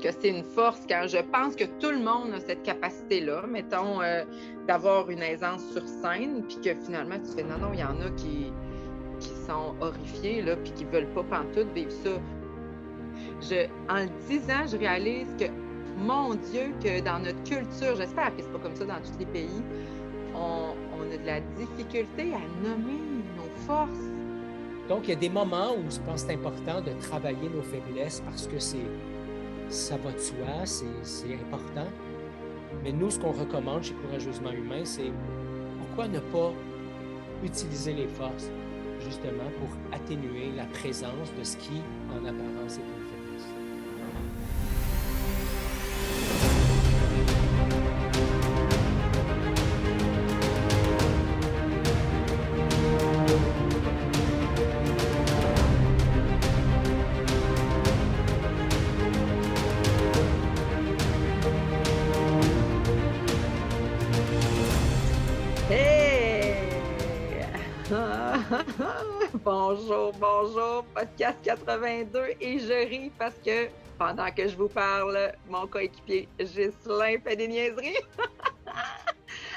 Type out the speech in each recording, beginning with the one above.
que c'est une force quand je pense que tout le monde a cette capacité-là, mettons, d'avoir une aisance sur scène, puis que finalement, tu fais non, il y en a qui sont horrifiés, là, puis qui ne veulent pas pantoute vivre ça. En le disant, je réalise que, mon Dieu, que dans notre culture, j'espère que ce n'est pas comme ça dans tous les pays, on a de la difficulté à nommer nos forces. Donc, il y a des moments où je pense que c'est important de travailler nos faiblesses parce que ça va de soi, c'est important. Mais nous, ce qu'on recommande chez Courageusement Humain, c'est pourquoi ne pas utiliser les forces, justement, pour atténuer la présence de ce qui, en apparence, est une faiblesse. Bonjour, podcast 82 et je ris parce que pendant que je vous parle, mon coéquipier Ghislain fait des niaiseries.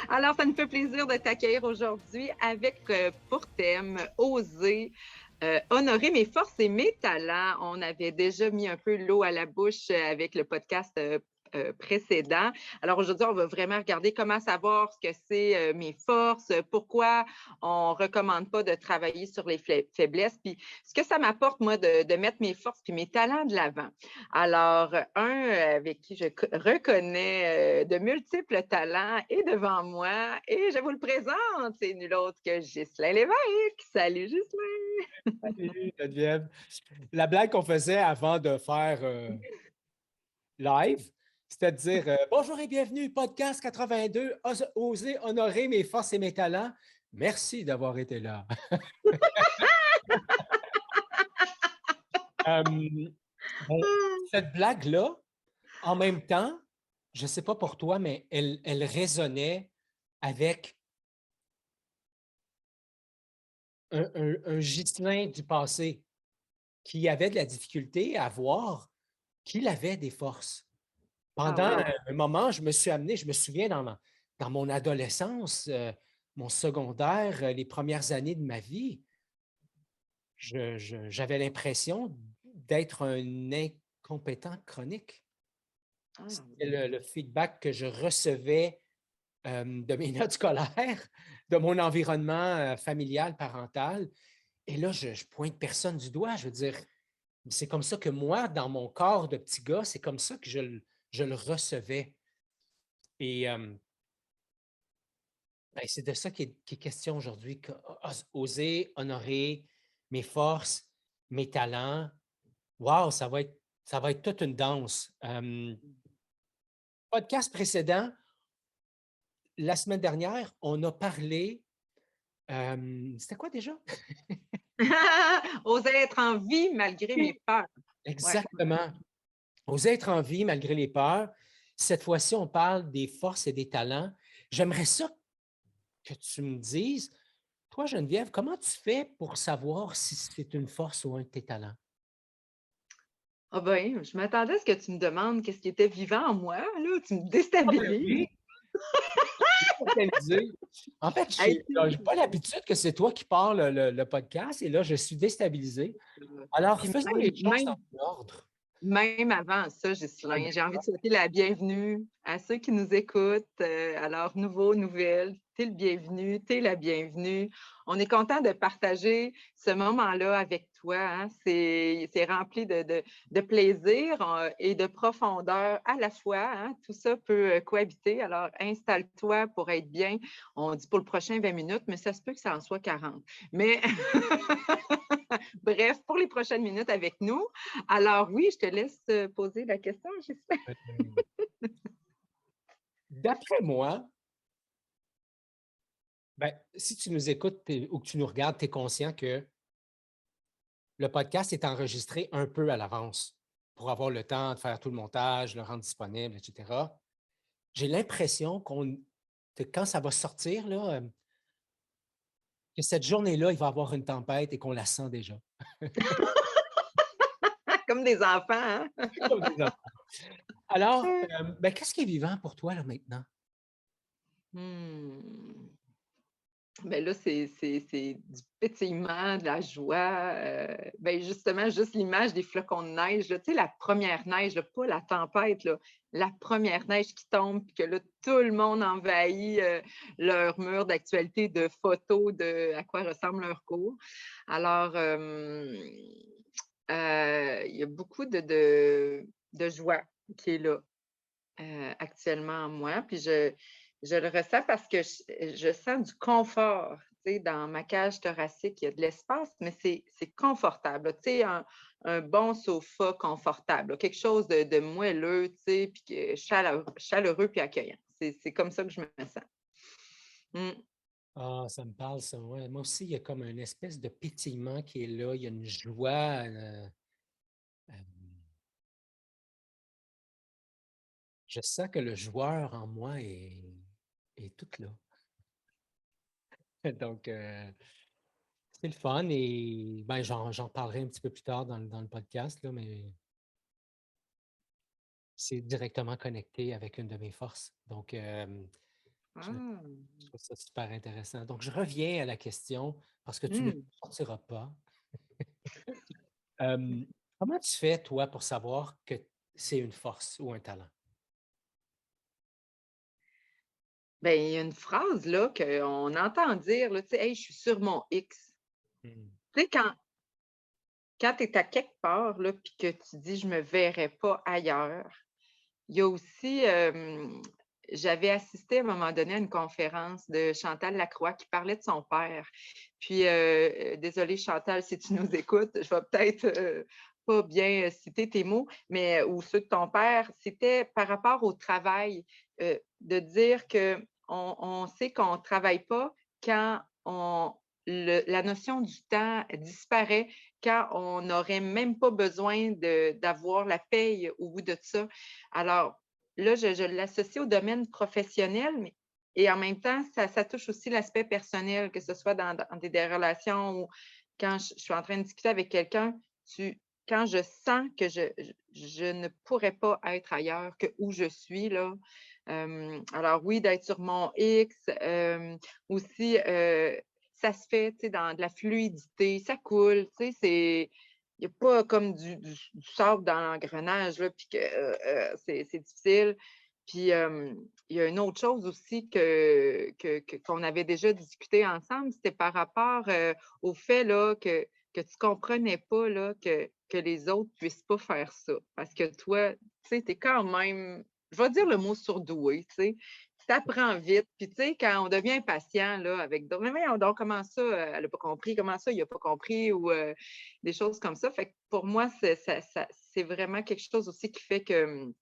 Alors, ça me fait plaisir de t'accueillir aujourd'hui avec pour thème Oser. Honorer mes forces et mes talents. On avait déjà mis un peu l'eau à la bouche avec le podcast précédent. Alors aujourd'hui, on va vraiment regarder comment savoir ce que c'est mes forces, pourquoi on ne recommande pas de travailler sur les faiblesses, puis ce que ça m'apporte, moi, de mettre mes forces puis mes talents de l'avant. Alors, avec qui je reconnais de multiples talents est devant moi et je vous le présente, c'est nul autre que Ghislain Lévesque. Salut Ghislain! Salut Geneviève. La blague qu'on faisait avant de faire live, c'était de dire bonjour et bienvenue, podcast 82, oser honorer mes forces et mes talents. Merci d'avoir été là. Cette blague-là, en même temps, je ne sais pas pour toi, mais elle résonnait avec un Ghislain du passé qui avait de la difficulté à voir qu'il avait des forces. Pendant un moment, je me souviens dans mon adolescence, mon secondaire, les premières années de ma vie, j'avais l'impression d'être un incompétent chronique. C'était le feedback que je recevais de mes notes scolaires, de mon environnement familial, parental. Et là, je pointe personne du doigt. Je veux dire, c'est comme ça que moi, dans mon corps de petit gars, c'est comme ça que je le recevais. Et c'est de ça qui est question aujourd'hui, oser honorer mes forces, mes talents. Wow, ça va être toute une danse. Podcast précédent, la semaine dernière, on a parlé. C'était quoi déjà? Oser être en vie malgré mes peurs. Exactement. Ouais. Oser être en vie malgré les peurs. Cette fois-ci, on parle des forces et des talents. J'aimerais ça que tu me dises, toi, Geneviève, comment tu fais pour savoir si c'est une force ou un de tes talents? Ah ben, je m'attendais à ce que tu me demandes qu'est-ce qui était vivant en moi. Là, tu me déstabilises. En fait, je n'ai pas l'habitude que c'est toi qui parles le podcast et là, je suis déstabilisé. Alors, faisons les choses dans l'ordre. Même avant ça, Ghislain, j'ai envie de souhaiter la bienvenue à ceux qui nous écoutent. Alors, nouveaux, nouvelles, t'es le bienvenu, t'es la bienvenue. On est content de partager ce moment-là avec toi. Hein? C'est rempli de plaisir et de profondeur à la fois. Hein? Tout ça peut cohabiter. Alors, installe-toi pour être bien. On dit pour le prochain 20 minutes, mais ça se peut que ça en soit 40. Mais bref, pour les prochaines minutes avec nous. Alors oui, je te laisse poser la question, j'espère. D'après moi, si tu nous écoutes ou que tu nous regardes, tu es conscient que le podcast est enregistré un peu à l'avance pour avoir le temps de faire tout le montage, le rendre disponible, etc. J'ai l'impression que quand ça va sortir, là, que cette journée-là, il va y avoir une tempête et qu'on la sent déjà. Comme des enfants, hein? Comme des enfants. Alors, qu'est-ce qui est vivant pour toi, là, maintenant? Hmm. Ben là, c'est du pétillement, de la joie. Ben justement, juste l'image des flocons de neige, là, tu sais, la première neige, là, pas la tempête, là, la première neige qui tombe, puis que là, tout le monde envahit leur mur d'actualité de photos de à quoi ressemble leur cours. Alors, il y a beaucoup de joie qui est là actuellement en moi. Puis je le ressens parce que je sens du confort. Tu sais, dans ma cage thoracique, il y a de l'espace, mais c'est confortable. Tu sais, un bon sofa confortable, là, quelque chose de moelleux, tu sais, puis chaleureux puis accueillant. C'est comme ça que je me sens. Mm. Ah, ça me parle, ça. Ouais. Moi aussi, il y a comme une espèce de pétillement qui est là. Il y a une joie. Euh, je sens que le joueur en moi est tout là. Donc, c'est le fun et ben, j'en parlerai un petit peu plus tard dans le podcast, là, mais c'est directement connecté avec une de mes forces. Donc, Ah. je trouve ça super intéressant. Donc, je reviens à la question parce que tu ne Mm. sortiras pas. Euh, Comment tu fais, toi, pour savoir que c'est une force ou un talent? Ben, il y a une phrase là qu'on entend dire, là, tu sais, hey, je suis sur mon X. Hmm. Tu sais, quand tu es à quelque part, là, puis que tu dis je me verrais pas ailleurs. Il y a aussi, j'avais assisté à un moment donné à une conférence de Chantal Lacroix qui parlait de son père. Puis, désolée Chantal, si tu nous écoutes, je vais peut-être pas bien citer tes mots, mais ou ceux de ton père. C'était par rapport au travail, de dire que on sait qu'on ne travaille pas quand la notion du temps disparaît, quand on n'aurait même pas besoin d'avoir la paye au bout de ça. Alors, là, je l'associe au domaine professionnel, mais et en même temps, ça touche aussi l'aspect personnel, que ce soit dans des relations ou quand je suis en train de discuter avec quelqu'un, quand je sens que je ne pourrais pas être ailleurs que où je suis, là. Alors oui, d'être sur mon X, aussi, ça se fait, tu sais, dans de la fluidité, ça coule, tu sais, il n'y a pas comme du sable dans l'engrenage, là, puis que c'est difficile. Puis il y a une autre chose aussi qu'on avait déjà discuté ensemble, c'était par rapport au fait là, que tu ne comprenais pas là, que les autres ne puissent pas faire ça. Parce que toi, tu sais, tu es quand même, je vais dire le mot surdoué, tu sais. Tu apprends vite. Puis, tu sais, quand on devient patient là, avec d'autres, mais voyons donc, comment ça, elle n'a pas compris, comment ça, il n'a pas compris, ou des choses comme ça. Fait que pour moi, c'est vraiment quelque chose aussi qui fait que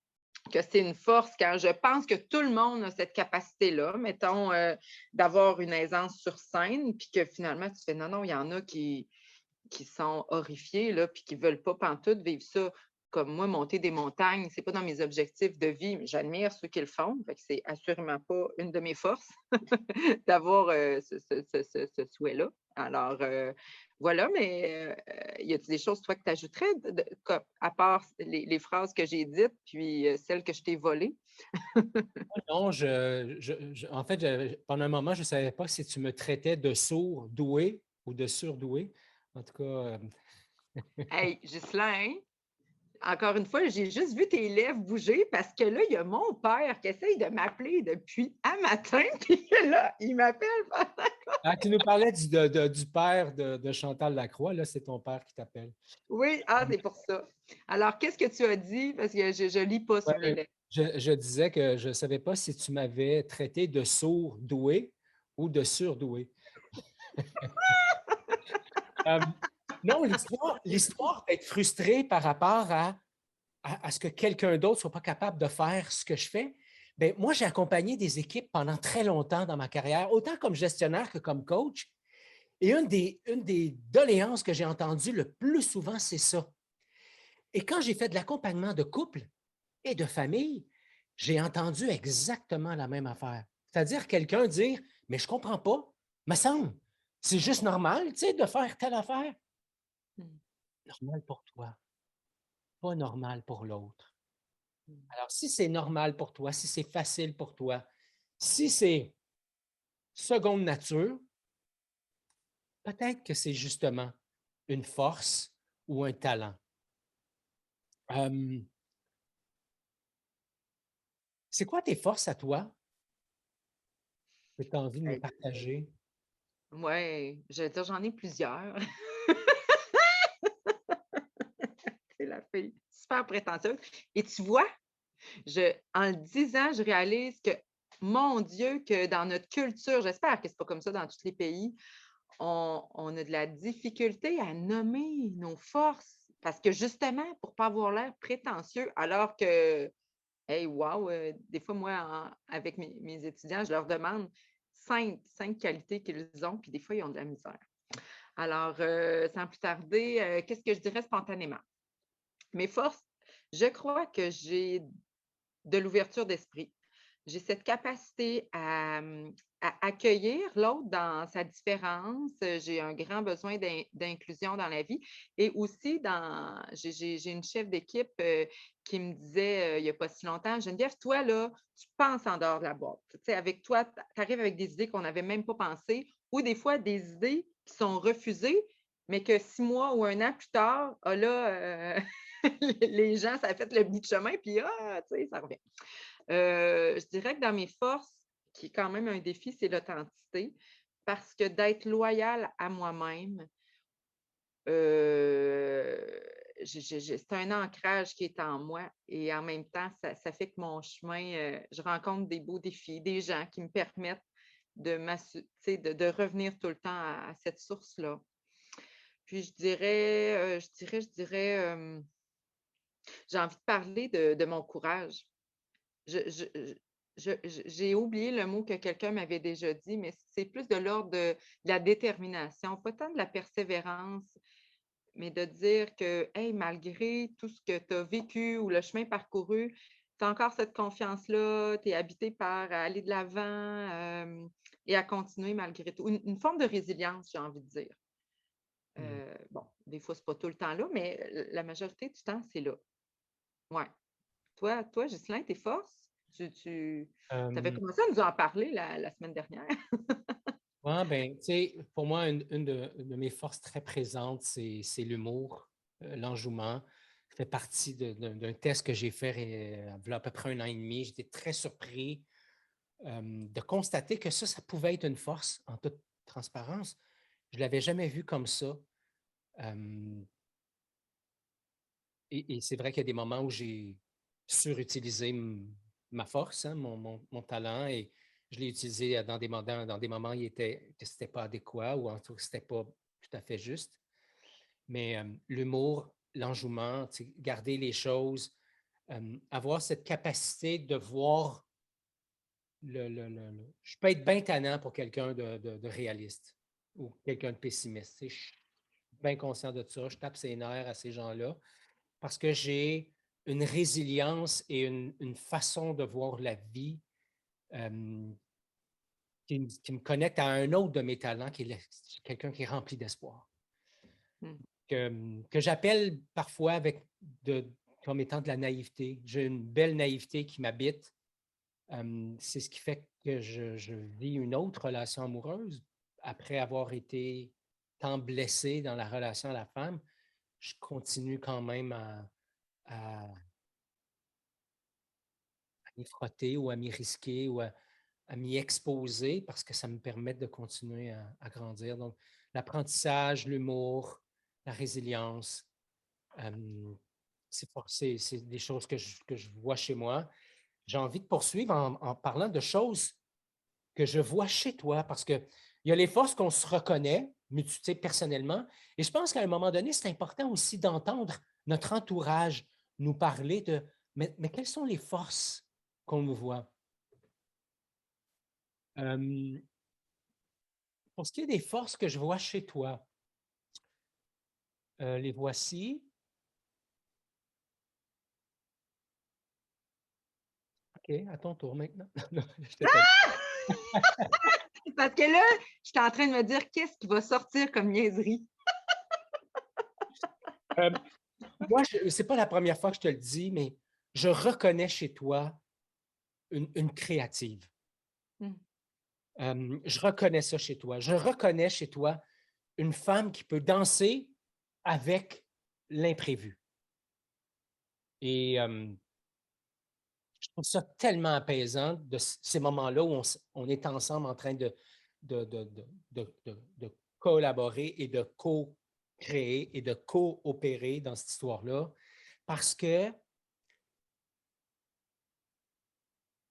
c'est une force quand je pense que tout le monde a cette capacité-là, mettons, d'avoir une aisance sur scène, puis que finalement, tu fais non, non, il y en a qui sont horrifiés, là, puis qui ne veulent pas pantoute vivre ça. Comme moi, monter des montagnes, c'est pas dans mes objectifs de vie, mais j'admire ceux qui le font. Fait que c'est assurément pas une de mes forces d'avoir ce souhait-là. Alors, voilà, mais y a-t-il des choses, toi, que tu ajouterais, à part les phrases que j'ai dites, puis celles que je t'ai volées? Non, en fait, pendant un moment, je ne savais pas si tu me traitais de sourd doué ou de surdoué. En tout cas, Hey, Ghislain, encore une fois, j'ai juste vu tes lèvres bouger parce que là, il y a mon père qui essaye de m'appeler depuis un matin, puis là, il m'appelle. tu nous parlais du père de Chantal Lacroix, là, c'est ton père qui t'appelle. Oui, ah, c'est pour ça. Alors, qu'est-ce que tu as dit? Parce que je ne lis pas sur mes Ouais, lèvres. je disais que je ne savais pas si tu m'avais traité de sourd doué ou de surdoué. Euh, non, l'histoire d'être frustré par rapport à ce que quelqu'un d'autre ne soit pas capable de faire ce que je fais. Bien, moi, j'ai accompagné des équipes pendant très longtemps dans ma carrière, autant comme gestionnaire que comme coach. Et une des doléances que j'ai entendues le plus souvent, c'est ça. Et quand j'ai fait de l'accompagnement de couple et de famille, j'ai entendu exactement la même affaire. C'est-à-dire quelqu'un dire, mais je ne comprends pas, me semble, c'est juste normal, tu sais, de faire telle affaire. Hmm. Normal pour toi, pas normal pour l'autre. Alors, si c'est normal pour toi, si c'est facile pour toi, si c'est seconde nature, peut-être que c'est justement une force ou un talent. Hem, c'est quoi tes forces à toi que tu as envie de me Hey, partager? ouais, je veux dire, j'en ai plusieurs. C'est la fille super prétentieuse. Et tu vois, en le disant, je réalise que, mon Dieu, que dans notre culture, j'espère que c'est pas comme ça dans tous les pays, on a de la difficulté à nommer nos forces parce que justement, pour pas avoir l'air prétentieux, alors que, hey, wow, des fois, moi, avec mes étudiants, je leur demande cinq qualités qu'ils ont, puis des fois, ils ont de la misère. Alors, sans plus tarder, qu'est-ce que je dirais spontanément? Mes forces, je crois que j'ai de l'ouverture d'esprit. J'ai cette capacité à accueillir l'autre dans sa différence. J'ai un grand besoin d'inclusion dans la vie. Et aussi, j'ai une chef d'équipe qui me disait il n'y a pas si longtemps, Geneviève, toi, là, tu penses en dehors de la boîte. Tu sais, avec toi, tu arrives avec des idées qu'on n'avait même pas pensées ou des fois des idées qui sont refusées, mais que 6 mois ou un an plus tard, ah là, les gens, ça a fait le bout de chemin, puis tu sais, ça revient. Je dirais que dans mes forces, qui est quand même un défi, c'est l'authenticité, parce que d'être loyale à moi-même, c'est un ancrage qui est en moi et en même temps, ça fait que mon chemin, je rencontre des beaux défis, des gens qui me permettent tu sais, de revenir tout le temps à cette source-là. Puis j'ai envie de parler de mon courage. J'ai oublié le mot que quelqu'un m'avait déjà dit, mais c'est plus de l'ordre de la détermination, pas tant de la persévérance, mais de dire que, hey, malgré tout ce que tu as vécu ou le chemin parcouru, tu as encore cette confiance-là, tu es habité par à aller de l'avant et à continuer malgré tout. Une forme de résilience, j'ai envie de dire. Mmh. Bon, des fois, c'est pas tout le temps là, mais la majorité du temps, c'est là. Ouais. Toi, Ghislain, tes forces, tu avais Hem, commencé à nous en parler la semaine dernière. ouais, ben, tu sais, pour moi, une de mes forces très présentes, c'est l'humour, l'enjouement. Ça fait partie d'un test que j'ai fait il y a à peu près 1 an et demi. J'étais très surpris de constater que ça pouvait être une force en toute transparence. Je ne l'avais jamais vu comme ça. Hem, et c'est vrai qu'il y a des moments où j'ai surutilisé ma force, hein, mon talent, et je l'ai utilisé dans des moments où que ce n'était pas adéquat ou en tout cas que ce n'était pas tout à fait juste. Mais l'humour, l'enjouement, tu sais, garder les choses, avoir cette capacité de voir je peux être bien tannant pour quelqu'un de réaliste ou quelqu'un de pessimiste. Tu sais, je suis bien conscient de ça. Je tape ses nerfs à ces gens-là parce que j'ai une résilience et une façon de voir la vie euh, qui me connecte à un autre de mes talents, qui est quelqu'un qui est rempli d'espoir, Mmh. que j'appelle parfois comme étant de la naïveté. J'ai une belle naïveté qui m'habite. C'est ce qui fait que je vis une autre relation amoureuse après avoir été tant blessé dans la relation à la femme. Je continue quand même à m'y frotter ou à m'y risquer ou à m'y exposer parce que ça me permet de continuer à grandir. Donc, l'apprentissage, l'humour, la résilience, c'est des choses que je vois chez moi. J'ai envie de poursuivre en parlant de choses que je vois chez toi parce qu'il y a les forces qu'on se reconnaît, mais tu sais, personnellement. Et je pense qu'à un moment donné, c'est important aussi d'entendre notre entourage nous parler mais quelles sont les forces qu'on nous voit? Euh, pour ce qui est des forces que je vois chez toi, les voici. OK, à ton tour maintenant. Non, je te taquine. Parce que là, je suis en train de me dire qu'est-ce qui va sortir comme niaiserie? Euh, moi, c'est pas la première fois que je te le dis, mais je reconnais chez toi une créative. Je reconnais ça chez toi. Je reconnais chez toi une femme qui peut danser avec l'imprévu. Et je trouve ça tellement apaisant de ces moments-là où on est ensemble en train de collaborer et de co-créer et de coopérer dans cette histoire-là, parce que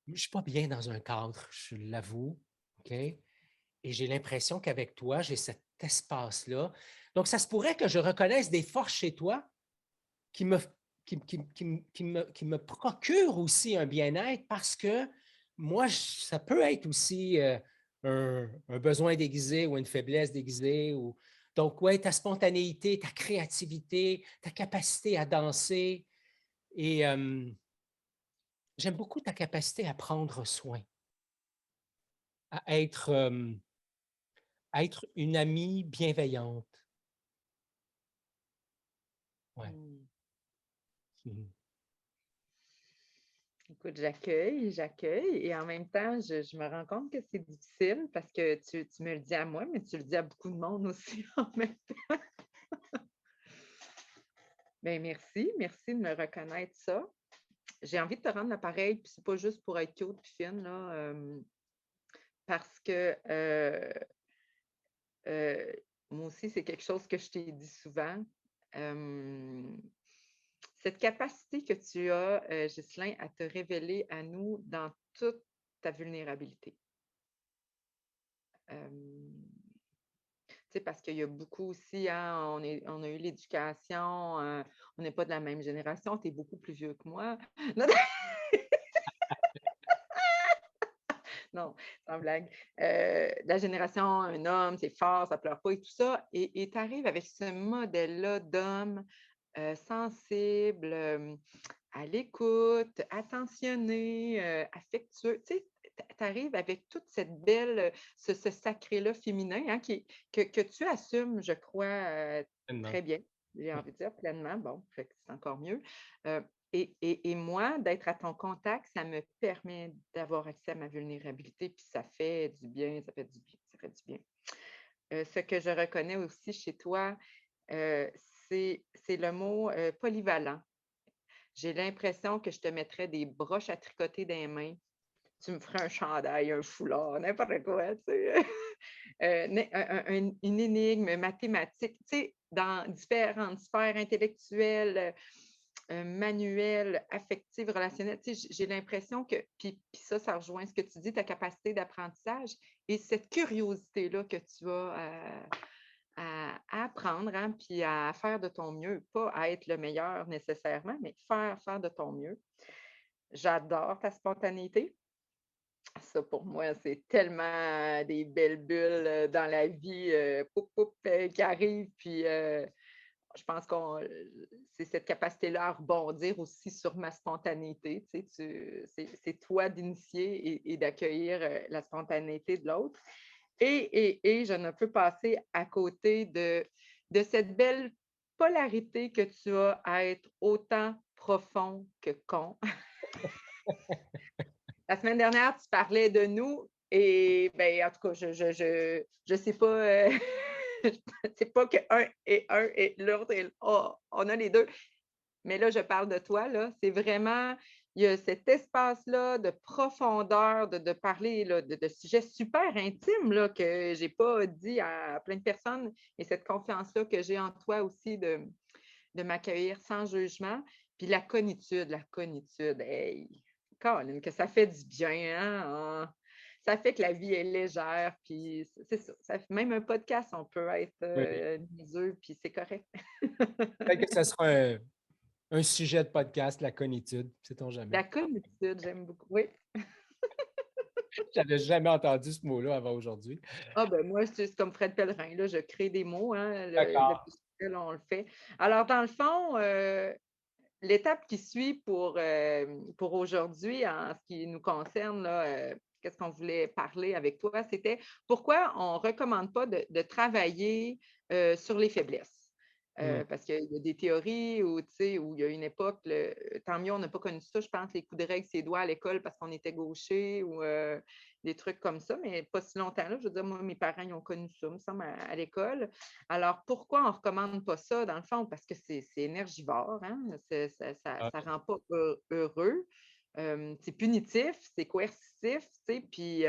je ne suis pas bien dans un cadre, je l'avoue, OK? Et j'ai l'impression qu'avec toi, j'ai cet espace-là. Donc, ça se pourrait que je reconnaisse des forces chez toi qui me, qui me procurent aussi un bien-être parce que moi, ça peut être aussi un besoin déguisé ou une faiblesse déguisée. Donc, ouais, ta spontanéité, ta créativité, ta capacité à danser. Et j'aime beaucoup ta capacité à prendre soin, à être une amie bienveillante. Ouais. Mhm. Écoute, j'accueille et en même temps, je me rends compte que c'est difficile parce que tu me le dis à moi, mais tu le dis à beaucoup de monde aussi en même temps. Bien, merci de me reconnaître ça. J'ai envie de te rendre l'appareil, puis c'est pas juste pour être cute puis fine, là, parce que moi aussi, c'est quelque chose que je t'ai dit souvent. Cette capacité que tu as, Ghislain, à te révéler à nous dans toute ta vulnérabilité. Parce qu'il y a beaucoup aussi, hein, on a eu l'éducation, on n'est pas de la même génération, tu es beaucoup plus vieux que moi. Non, sans blague. La génération, un homme, c'est fort, ça pleure pas et tout ça. Et tu arrives avec ce modèle-là d'homme sensible, à l'écoute, attentionné, affectueux. Tu sais, tu arrives avec toute cette belle, ce sacré-là féminin hein, que tu assumes, je crois, très bien. J'ai envie de dire pleinement. Bon, fait que c'est encore mieux. Et moi, d'être à ton contact, ça me permet d'avoir accès à ma vulnérabilité, puis ça fait du bien, ça fait du bien, ça fait du bien. Ce que je reconnais aussi chez toi, euh, c'est le mot polyvalent. J'ai l'impression que je te mettrais des broches à tricoter dans les mains. Tu me ferais un chandail, un foulard, n'importe quoi, tu sais. Une énigme mathématique, tu sais, dans différentes sphères intellectuelles, manuelles, affectives, relationnelles. Tu sais, j'ai l'impression que, puis ça rejoint ce que tu dis, ta capacité d'apprentissage et cette curiosité-là que tu as à apprendre, hein, puis à faire de ton mieux, pas à être le meilleur nécessairement, mais faire de ton mieux. J'adore ta spontanéité. Ça, pour moi, c'est tellement des belles bulles dans la vie qui arrivent. Puis je pense que c'est cette capacité-là à rebondir aussi sur ma spontanéité. Tu sais, c'est toi d'initier et d'accueillir la spontanéité de l'autre. Et je ne peux passer à côté de cette belle polarité que tu as à être autant profond que con. La semaine dernière, tu parlais de nous et ben, en tout cas, je sais pas, c'est pas que un et l'autre, on a les deux. Mais là, je parle de toi, là. C'est vraiment, il y a cet espace-là de profondeur, de parler là, de sujets super intimes là, que je n'ai pas dit à plein de personnes et cette confiance-là que j'ai en toi aussi de m'accueillir sans jugement. Puis la cognitude, hey, Colin, que ça fait du bien, hein? Ça fait que la vie est légère, puis c'est ça. Même un podcast, on peut être Oui. niaiseux, puis c'est correct. Peut-être que ce sera un sujet de podcast, la cognitude, sait-on jamais. La cognitude, j'aime beaucoup. Oui. J'avais jamais entendu ce mot-là avant aujourd'hui. Ah ben moi, c'est comme Fred Pellerin, là, je crée des mots, hein, le D'accord. plus facile, on le fait. Alors, dans le fond, l'étape qui suit pour aujourd'hui, en ce qui nous concerne, là, qu'est-ce qu'on voulait parler avec toi, c'était pourquoi on ne recommande pas de travailler sur les faiblesses. Parce qu'il y a des théories où, tu sais, où il y a une époque, tant mieux, on n'a pas connu ça, je pense, les coups de règle ses doigts à l'école parce qu'on était gaucher ou des trucs comme ça, mais pas si longtemps là. Je veux dire, moi, mes parents, ils ont connu ça, me semble, à l'école. Alors, pourquoi on ne recommande pas ça, dans le fond? Parce que c'est énergivore, hein? Ça rend pas heureux. C'est punitif, c'est coercitif, tu sais, puis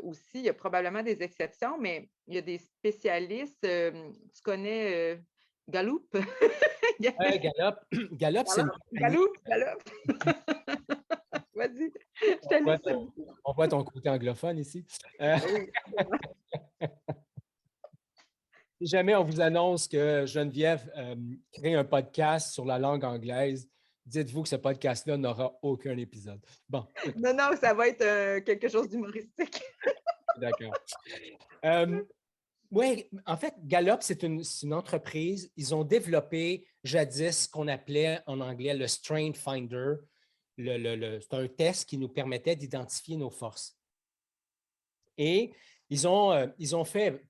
aussi, il y a probablement des exceptions, mais il y a des spécialistes. Tu connais Gallup? Gallup, Gallup, c'est une compagnie. Gallup. Vas-y, je te On voit laisse. on voit ton côté anglophone ici. Oui. Si jamais on vous annonce que Geneviève crée un podcast sur la langue anglaise, dites-vous que ce podcast-là n'aura aucun épisode. Bon, Non, non, ça va être quelque chose d'humoristique. d'accord. Oui, en fait, Gallup, c'est une entreprise. Ils ont développé jadis ce qu'on appelait en anglais le Strength Finder. C'est un test qui nous permettait d'identifier nos forces. Et ils ont fait,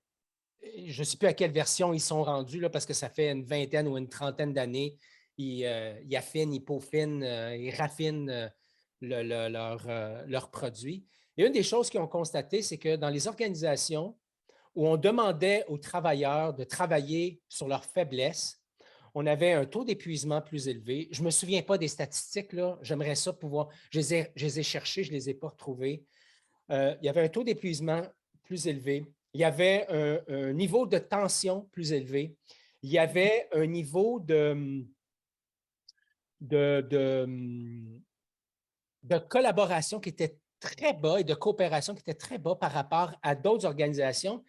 je ne sais plus à quelle version ils sont rendus, là, parce que ça fait une vingtaine ou une trentaine d'années. Ils affinent, ils peaufinent, ils raffinent leurs produits. Et une des choses qu'ils ont constatées, c'est que dans les organisations où on demandait aux travailleurs de travailler sur leurs faiblesses, on avait un taux d'épuisement plus élevé. Je ne me souviens pas des statistiques, là. J'aimerais ça pouvoir. Je les ai cherchées, je ne les ai pas retrouvées. Il y avait un taux d'épuisement plus élevé. Il y avait un niveau de tension plus élevé. Il y avait un niveau de, de, de collaboration qui était très bas et de coopération qui était très bas par rapport à d'autres organisations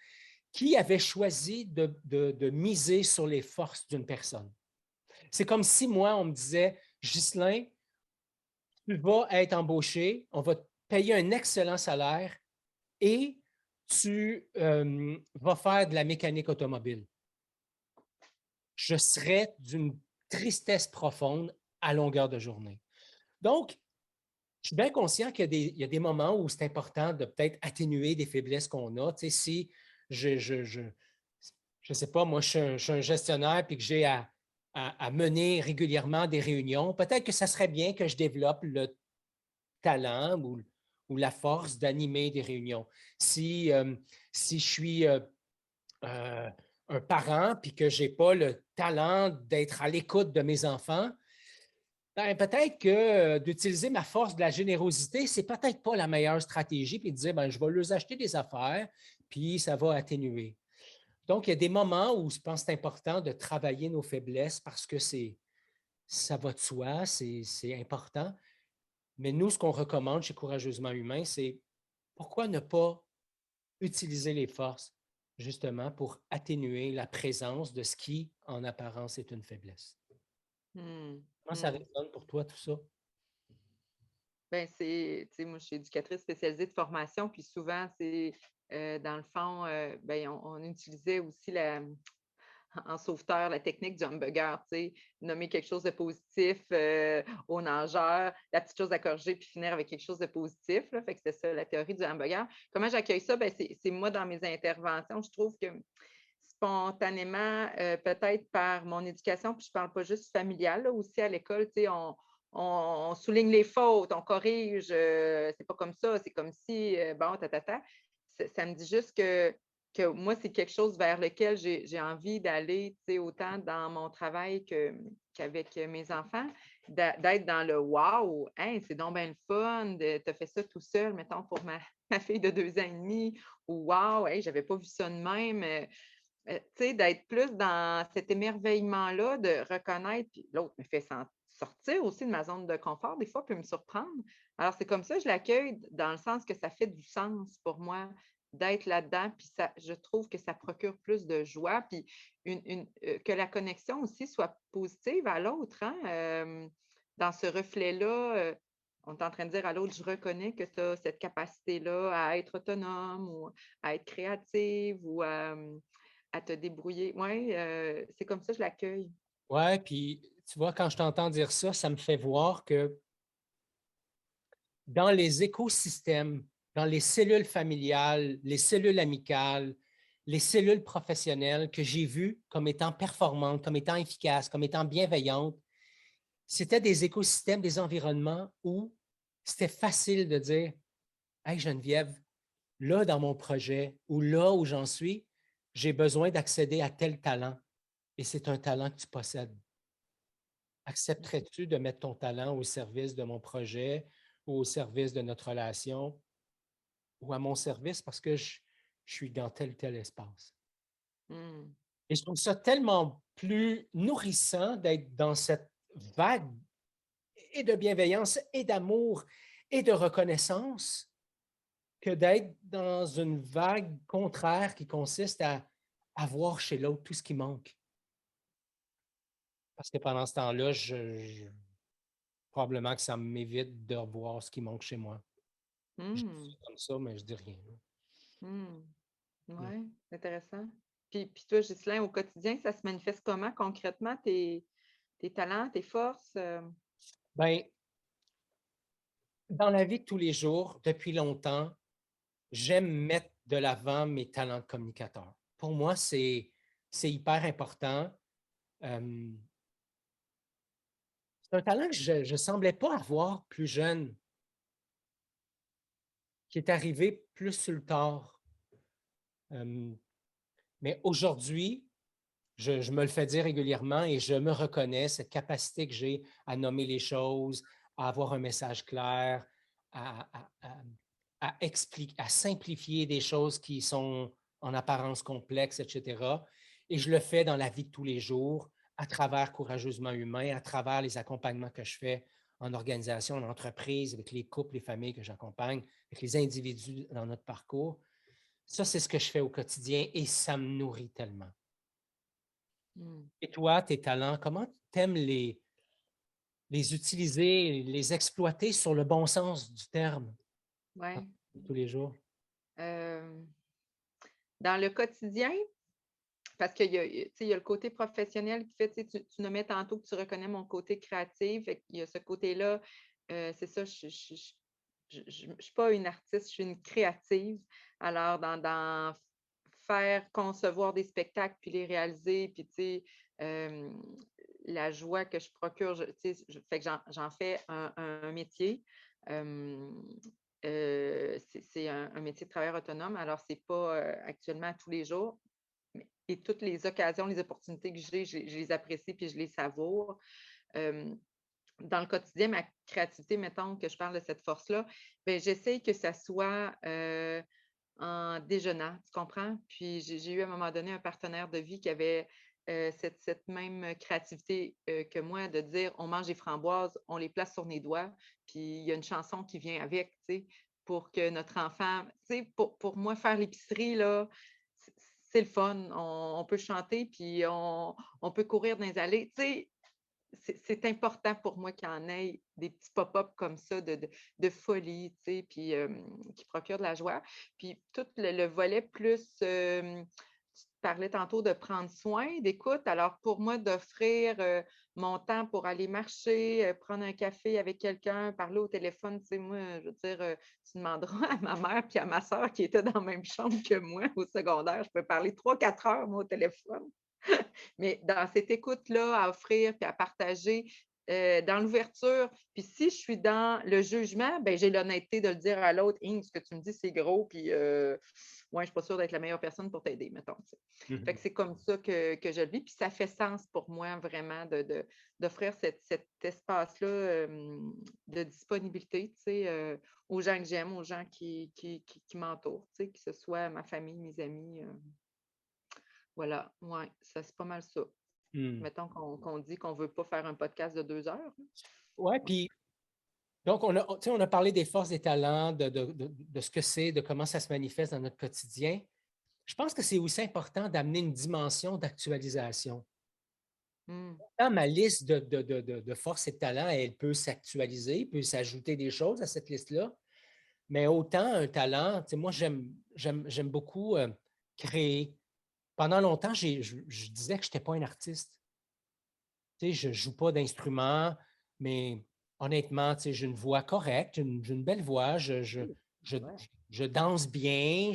qui avaient choisi de miser sur les forces d'une personne. C'est comme si moi, on me disait, Ghislain, tu vas être embauché, on va te payer un excellent salaire et tu vas faire de la mécanique automobile. Je serais d'une tristesse profonde à longueur de journée. Donc, je suis bien conscient qu'il y a des moments où c'est important de peut-être atténuer des faiblesses qu'on a. Tu sais, si je sais pas, moi, je suis un gestionnaire et que j'ai à mener régulièrement des réunions, peut-être que ça serait bien que je développe le talent ou la force d'animer des réunions. Si je suis un parent puis que je n'ai pas le talent d'être à l'écoute de mes enfants, ben, peut-être que d'utiliser ma force de la générosité, c'est peut-être pas la meilleure stratégie, puis de dire, ben, je vais leur acheter des affaires, puis ça va atténuer. Donc, il y a des moments où je pense que c'est important de travailler nos faiblesses parce que ça va de soi, c'est important. Mais nous, ce qu'on recommande chez Courageusement Humain, c'est pourquoi ne pas utiliser les forces justement pour atténuer la présence de ce qui, en apparence, est une faiblesse. Comment ça résonne pour toi, tout ça? Ben, tu sais, moi, je suis éducatrice spécialisée de formation, puis souvent, c'est dans le fond, ben, on utilisait aussi en sauveteur la technique du hamburger, tu sais, nommer quelque chose de positif aux nageurs, la petite chose à corriger, puis finir avec quelque chose de positif. Là. Fait que c'est ça, la théorie du hamburger. Comment j'accueille ça? Ben, c'est moi dans mes interventions. Je trouve que spontanément, peut-être par mon éducation, puis je ne parle pas juste familiale, là, aussi à l'école, tu sais, on souligne les fautes, on corrige, c'est pas comme ça, c'est comme si, bon, Ça me dit juste que moi, c'est quelque chose vers lequel j'ai envie d'aller, tu sais, autant dans mon travail qu'avec mes enfants, d'être dans le wow, hey, c'est donc bien le fun, tu as fait ça tout seul, mettons, pour ma fille de 2 ans et demi, ou wow, hey, j'avais pas vu ça de même. Tu sais, d'être plus dans cet émerveillement-là, de reconnaître, puis l'autre me fait sortir aussi de ma zone de confort, des fois, peut me surprendre. Alors, c'est comme ça, je l'accueille dans le sens que ça fait du sens pour moi d'être là-dedans, puis ça, je trouve que ça procure plus de joie, puis que la connexion aussi soit positive à l'autre, hein? Dans ce reflet-là, on est en train de dire à l'autre, je reconnais que tu as cette capacité-là à être autonome ou à être créative ou à te débrouiller. Oui, c'est comme ça que je l'accueille. Oui, puis tu vois, quand je t'entends dire ça, ça me fait voir que dans les écosystèmes, dans les cellules familiales, les cellules amicales, les cellules professionnelles que j'ai vues comme étant performantes, comme étant efficaces, comme étant bienveillantes, c'était des écosystèmes, des environnements où c'était facile de dire, hey Geneviève, là dans mon projet ou là où j'en suis, j'ai besoin d'accéder à tel talent et c'est un talent que tu possèdes. Accepterais-tu de mettre ton talent au service de mon projet ou au service de notre relation ou à mon service parce que je suis dans tel espace? Hmm. Et je trouve ça tellement plus nourrissant d'être dans cette vague et de bienveillance et d'amour et de reconnaissance que d'être dans une vague contraire qui consiste à voir chez l'autre tout ce qui manque. Parce que pendant ce temps-là, probablement que ça m'évite de revoir ce qui manque chez moi. Je dis Hmm. ça comme ça, mais je dis rien. Hmm. Mm. Ouais, intéressant. Puis toi, Ghislain, au quotidien, ça se manifeste comment concrètement, tes talents, tes forces? Ben, dans la vie de tous les jours, depuis longtemps, j'aime mettre de l'avant mes talents de communicateur. Pour moi, c'est hyper important. Euh, c'est un talent que je ne semblais pas avoir plus jeune, qui est arrivé plus sur le tard. Euh, mais aujourd'hui, je me le fais dire régulièrement et je me reconnais cette capacité que j'ai à nommer les choses, à avoir un message clair, à, à- à- à simplifier des choses qui sont en apparence complexes, etc. Et je le fais dans la vie de tous les jours, à travers Courageusement Humain, à travers les accompagnements que je fais en organisation, en entreprise, avec les couples, les familles que j'accompagne, avec les individus dans notre parcours. Ça, c'est ce que je fais au quotidien et ça me nourrit tellement. Hmm. Et toi, tes talents, comment tu aimes les utiliser, les exploiter sur le bon sens du terme dans Ouais. tous les jours? Euh, dans le quotidien, parce qu'il y a, tu sais, il y a le côté professionnel qui fait, tu nommais tantôt que tu reconnais mon côté créatif. Il y a ce côté-là, c'est ça, je ne suis pas une artiste, je suis une créative. Alors, dans faire, concevoir des spectacles, puis les réaliser, puis tu sais, euh, la joie que je procure, tu sais, fait que j'en fais un métier. Euh, c'est un métier de travailleur autonome, alors c'est pas actuellement tous les jours, et toutes les occasions, les opportunités que j'ai, je les apprécie puis je les savoure. Euh, dans le quotidien, ma créativité, mettons que je parle de cette force-là, ben, j'essaye que ça soit en déjeunant, tu comprends? Puis j'ai eu à un moment donné un partenaire de vie qui avait cette même créativité que moi, de dire on mange des framboises, on les place sur les doigts, puis il y a une chanson qui vient avec, tu sais, pour que notre enfant, tu sais, pour moi, faire l'épicerie, là, c'est le fun. On peut chanter, puis on peut courir dans les allées. Tu sais, c'est important pour moi qu'il y en ait des petits pop-up comme ça de folie, tu sais, puis qui procurent de la joie. Puis tout le volet plus, tu parlais tantôt de prendre soin, d'écoute. Alors pour moi, d'offrir mon temps pour aller marcher, prendre un café avec quelqu'un, parler au téléphone, tu sais, moi, je veux dire, tu demanderas à ma mère puis à ma soeur qui étaient dans la même chambre que moi au secondaire, je peux parler 3-4 heures, moi, au téléphone. Mais dans cette écoute-là, à offrir puis à partager, dans l'ouverture, puis si je suis dans le jugement, ben j'ai l'honnêteté de le dire à l'autre, ce que tu me dis, c'est gros, puis ouais, je ne suis pas sûre d'être la meilleure personne pour t'aider, mettons. Fait que Mhm. c'est comme ça que je le vis, puis ça fait sens pour moi vraiment d'offrir cet espace-là de disponibilité, tu sais, aux gens que j'aime, aux gens qui m'entourent, tu sais, que ce soit ma famille, mes amis. Voilà, ouais, ça c'est pas mal ça. Hmm. Mettons qu'on dit qu'on ne veut pas faire un podcast de 2 heures. Ouais, puis donc tu sais, on a parlé des forces, des talents, de ce que c'est, de comment ça se manifeste dans notre quotidien. Je pense que c'est aussi important d'amener une dimension d'actualisation. Hmm. Dans ma liste de forces et de talents, elle peut s'actualiser, peut s'ajouter des choses à cette liste-là. Mais autant un talent, tu sais, moi, j'aime beaucoup créer. Pendant longtemps, je disais que je n'étais pas un artiste. Tu sais, je ne joue pas d'instrument, mais honnêtement, tu sais, j'ai une voix correcte, j'ai une belle voix, Oui, je, ouais. je danse bien,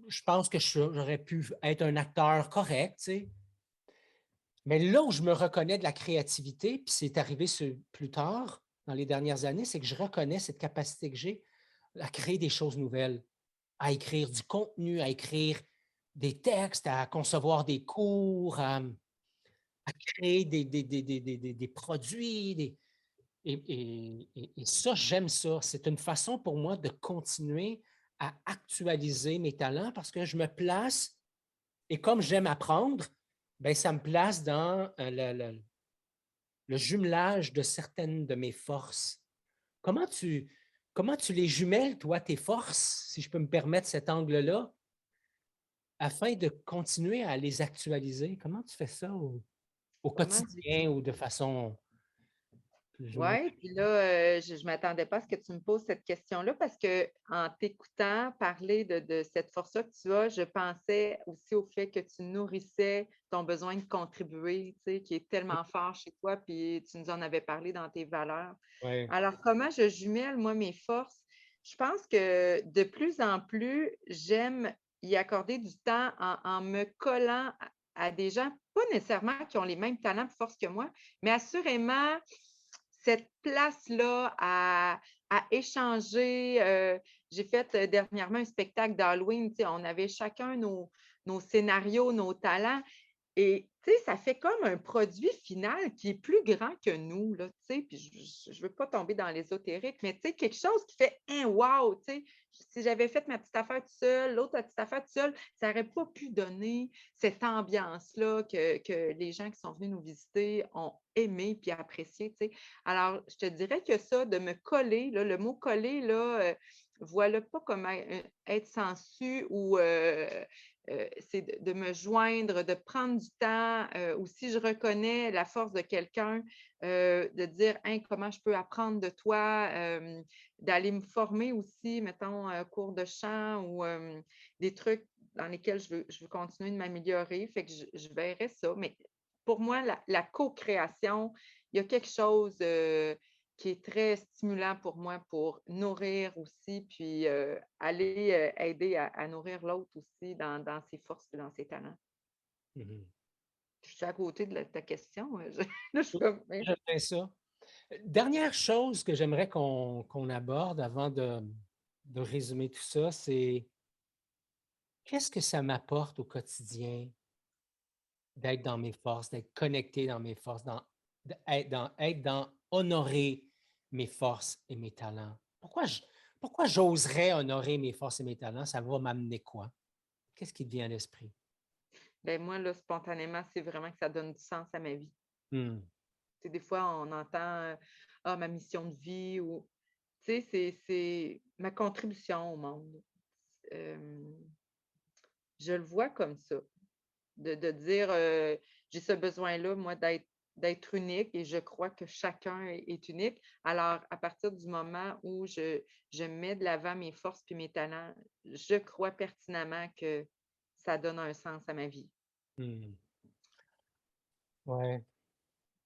je pense que j'aurais pu être un acteur correct, tu sais. Mais là où je me reconnais de la créativité, puis c'est arrivé plus tard, dans les dernières années, c'est que je reconnais cette capacité que j'ai à créer des choses nouvelles, à écrire du contenu, à écrire des textes, à concevoir des cours, à créer des produits. Et ça, j'aime ça. C'est une façon pour moi de continuer à actualiser mes talents parce que je me place, et comme j'aime apprendre, ben, ça me place dans le jumelage de certaines de mes forces. Comment tu, comment tu les jumelles, toi, tes forces, si je peux me permettre cet angle-là, afin de continuer à les actualiser? Comment tu fais ça au Comment quotidien ou de façon plus ou moins? Oui, puis là, je ne m'attendais pas à ce que tu me poses cette question-là parce que en t'écoutant parler de cette force-là que tu as, je pensais aussi au fait que tu nourrissais ton besoin de contribuer, tu sais, qui est tellement fort chez toi, puis tu nous en avais parlé dans tes valeurs. Oui. Alors, comment je jumelle, moi, mes forces? Je pense que de plus en plus, j'aime y accorder du temps en me collant à des gens, pas nécessairement qui ont les mêmes talents et forces que moi, mais assurément cette place-là à échanger. J'ai fait dernièrement un spectacle d'Halloween. Tu sais, on avait chacun nos scénarios, nos talents. Et tu sais, ça fait comme un produit final qui est plus grand que nous, là, tu sais, puis je ne veux pas tomber dans l'ésotérique, mais tu sais, quelque chose qui fait un wow, tu sais, si j'avais fait ma petite affaire toute seule, l'autre la petite affaire toute seule, ça n'aurait pas pu donner cette ambiance-là que les gens qui sont venus nous visiter ont aimé puis apprécié, tu sais. Alors, je te dirais que ça, de me coller, là, le mot coller, là, voilà pas comme être sensu ou c'est de me joindre, de prendre du temps, ou si je reconnais la force de quelqu'un, de dire hein, comment je peux apprendre de toi, d'aller me former aussi, mettons, cours de chant ou des trucs dans lesquels je veux continuer de m'améliorer. Fait que je verrais ça. Mais pour moi, la co-création, il y a quelque chose qui est très stimulant pour moi pour nourrir aussi, puis aller aider à nourrir l'autre aussi dans ses forces et dans ses talents. Mhm. Je suis à côté de ta question. Là, je suis comme, mais J'aime bien ça. Dernière chose que j'aimerais qu'on aborde avant de résumer tout ça, c'est qu'est-ce que ça m'apporte au quotidien d'être dans mes forces, d'être connecté dans mes forces, être dans honorer mes forces et mes talents. Pourquoi j'oserais honorer mes forces et mes talents? Ça va m'amener quoi? Qu'est-ce qui te vient à l'esprit? ben moi, là, spontanément, c'est vraiment que ça donne du sens à ma vie. Hmm. Tu sais, des fois, on entend ah, ma mission de vie ou tu sais, c'est ma contribution au monde. Euh, je le vois comme ça. De dire j'ai ce besoin-là, moi, d'être unique et je crois que chacun est unique. Alors, à partir du moment où je mets de l'avant mes forces et mes talents, je crois pertinemment que ça donne un sens à ma vie. Hmm. Ouais.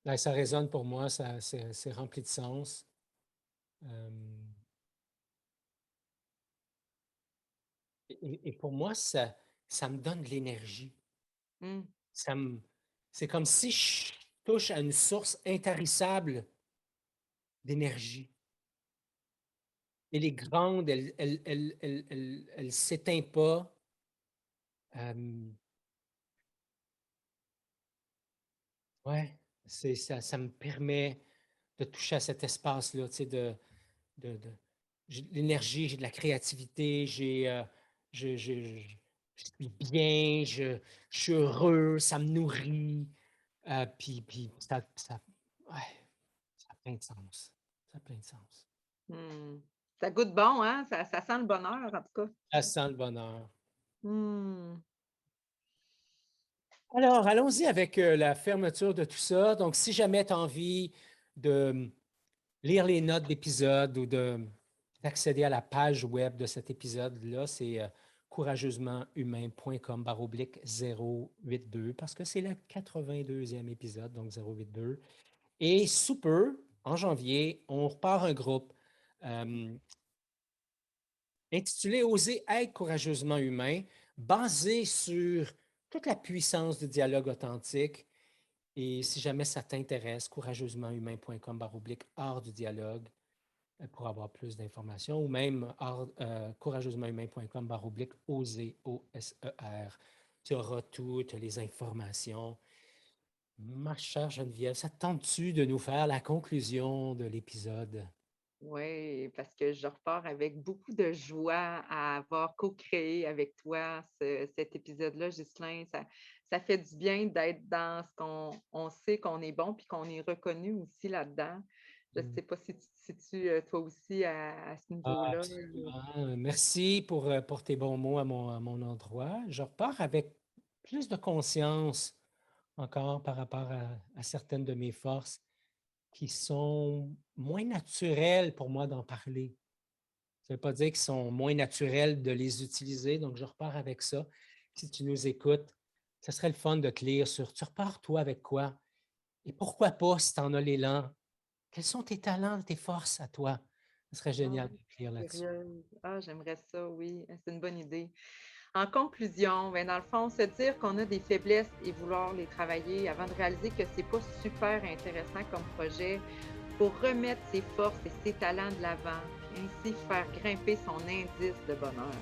Ben, ça résonne pour moi, c'est rempli de sens. Euh, et pour moi, ça me donne de l'énergie. Mm. Ça me, c'est comme si je touche à une source intarissable d'énergie. Elle est grande, elle s'éteint pas. Euh, ouais, ça me permet de toucher à cet espace-là, tu sais, de- j'ai de l'énergie, j'ai de la créativité, je suis bien, je suis heureux, ça me nourrit. Puis ouais, ça a plein de sens. Ça a plein de sens. Mm. Ça goûte bon, hein? Ça sent le bonheur, en tout cas. Ça sent le bonheur. Mm. Alors, allons-y avec la fermeture de tout ça. Donc, si jamais tu as envie de lire les notes d'épisode ou d'accéder à la page web de cet épisode-là, c'est courageusement-humain.com/082 parce que c'est le 82e épisode, donc 082. Et sous peu, en janvier, on repart un groupe euh, intitulé Oser être courageusement humain. basé sur toute la puissance du dialogue authentique. Et si jamais ça t'intéresse, courageusementhumain.com/art du dialogue pour avoir plus d'informations ou même courageusementhumain.com/oser, O-S-E-R. Tu auras toutes les informations. Ma chère Geneviève, ça te tente-tu de nous faire la conclusion de l'épisode? Oui, parce que je repars avec beaucoup de joie à avoir co-créé avec toi cet épisode-là, Ghislain. Ça fait du bien d'être dans ce qu'on sait qu'on est bon puis qu'on est reconnu aussi là-dedans. Je ne sais pas si toi aussi, à ce Ah, niveau-là. absolument. Merci pour tes bons mots à mon endroit. Je repars avec plus de conscience encore par rapport à certaines de mes forces qui sont moins naturelles pour moi d'en parler. Ça ne veut pas dire qu'ils sont moins naturels de les utiliser, donc je repars avec ça. Si tu nous écoutes, ce serait le fun de te lire sur tu repars toi avec quoi? Et pourquoi pas, si tu en as l'élan, quels sont tes talents, tes forces à toi? Ce serait Ah, génial d'écrire là-dessus. curieuse. Ah, j'aimerais ça, oui. C'est une bonne idée. En conclusion, ben, dans le fond, se dire qu'on a des faiblesses et vouloir les travailler avant de réaliser que c'est pas super intéressant comme projet pour remettre ses forces et ses talents de l'avant, puis ainsi faire grimper son indice de bonheur.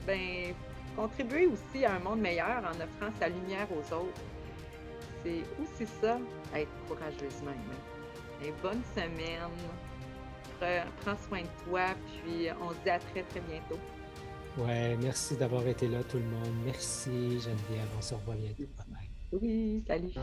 Ben, contribuer aussi à un monde meilleur en offrant sa lumière aux autres. C'est aussi ça, être courageusement humain. Et bonne semaine. Prends soin de toi, puis on se dit à très, très bientôt. Ouais, merci d'avoir été là, tout le monde. Merci, Geneviève. On se revoit bientôt. Bye bye. Oui, salut.